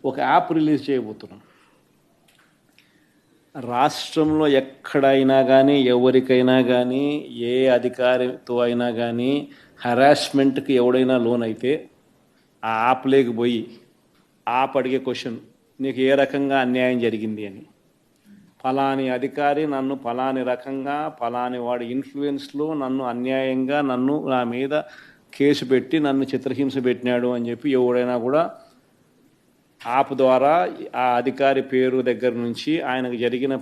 ఒక app release చేయబోతున్నాం. రాష్ట్రంలో ఎక్కడైనా కానీ ఎవరికైనా కానీ ఏ అధికారితో అయినా కానీ హరాస్మెంట్కి ఎవడైనా లోన్ అయితే ఆ యాప్ లేకపోయి యాప్ అడిగే క్వశ్చన్, నీకు ఏ రకంగా అన్యాయం జరిగింది అని. ఫలాని అధికారి నన్ను ఫలాని రకంగా ఫలాని వాడి ఇన్ఫ్లుయెన్స్లో నన్ను అన్యాయంగా నా మీద కేసు పెట్టి నన్ను చిత్రహింస పెట్టినాడు అని చెప్పి ఎవడైనా కూడా యాప్ ద్వారా ఆ అధికారి పేరు దగ్గర నుంచి ఆయనకు జరిగిన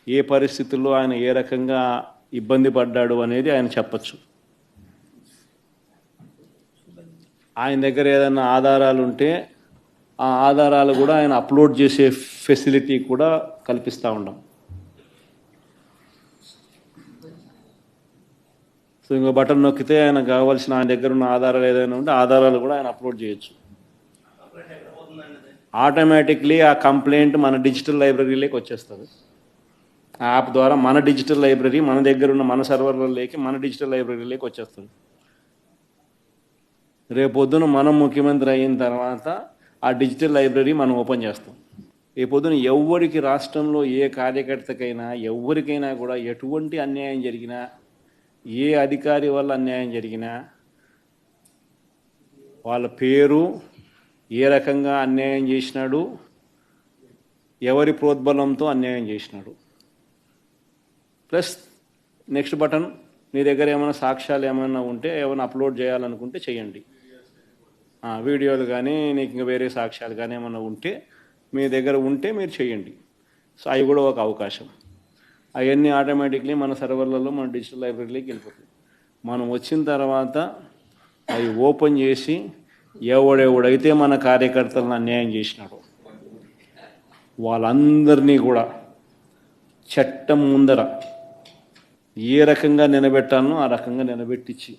ఏ పరిస్థితుల్లో ఆయన ఏ రకంగా ఇబ్బంది పడ్డాడు అనేది ఆయన చెప్పచ్చు. ఆయన దగ్గర ఏదైనా ఆధారాలు ఉంటే ఆ ఆధారాలు కూడా ఆయన అప్లోడ్ చేసే ఫెసిలిటీ కూడా కల్పిస్తూ ఉన్నాం. సో ఇంకో బటన్ నొక్కితే ఆయన కావాల్సిన ఆయన దగ్గర ఉన్న ఆధారాలు ఏదైనా ఉంటే ఆధారాలు కూడా ఆయన అప్లోడ్ చేయొచ్చు. ఆటోమేటిక్లీ ఆ కంప్లైంట్ మన డిజిటల్ లైబ్రరీలోకి వచ్చేస్తుంది. ఆ యాప్ ద్వారా మన డిజిటల్ లైబ్రరీ మన దగ్గర ఉన్న మన సర్వర్లలోకి మన డిజిటల్ లైబ్రరీలోకి వచ్చేస్తుంది. రేపొద్దున మనం ముఖ్యమంత్రి అయిన తర్వాత ఆ డిజిటల్ లైబ్రరీ మనం ఓపెన్ చేస్తాం. రేపొద్దున ఎవరికి రాష్ట్రంలో ఏ కార్యకర్తకైనా ఎవరికైనా కూడా ఎటువంటి అన్యాయం జరిగినా, ఏ అధికారి వల్ల అన్యాయం జరిగినా, వాళ్ళ పేరు, ఏ రకంగా అన్యాయం చేసినాడు, ఎవరి ప్రోద్బలంతో అన్యాయం చేసినాడు, ప్లస్ నెక్స్ట్ బటన్, మీ దగ్గర ఏమైనా సాక్ష్యాలు ఏమైనా ఉంటే ఏమైనా అప్లోడ్ చేయాలనుకుంటే చేయండి. వీడియోలు కానీ నీకు ఇంకా వేరే సాక్ష్యాలు కానీ ఏమైనా ఉంటే మీ దగ్గర ఉంటే మీరు చేయండి. సో అవి కూడా ఒక అవకాశం. అవన్నీ ఆటోమేటిక్లీ మన సర్వర్లలో మన డిజిటల్ లైబ్రరీలోకి వెళ్ళిపోతుంది. మనం వచ్చిన తర్వాత అవి ఓపెన్ చేసి ఎవడెవడైతే మన కార్యకర్తలను అన్యాయం చేసినాడో వాళ్ళందరినీ కూడా చట్టం ముందర ఏ రకంగా నిలబెట్టాలనో ఆ రకంగా నిలబెట్టించి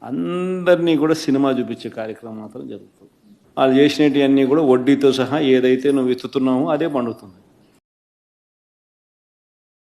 అందరినీ కూడా సినిమా చూపించే కార్యక్రమం మాత్రం జరుగుతుంది. వాళ్ళు చేసినవన్నీ కూడా వడ్డీతో సహా ఏదైతే నువ్వు ఎత్తుతున్నావో అదే పండుతుంది.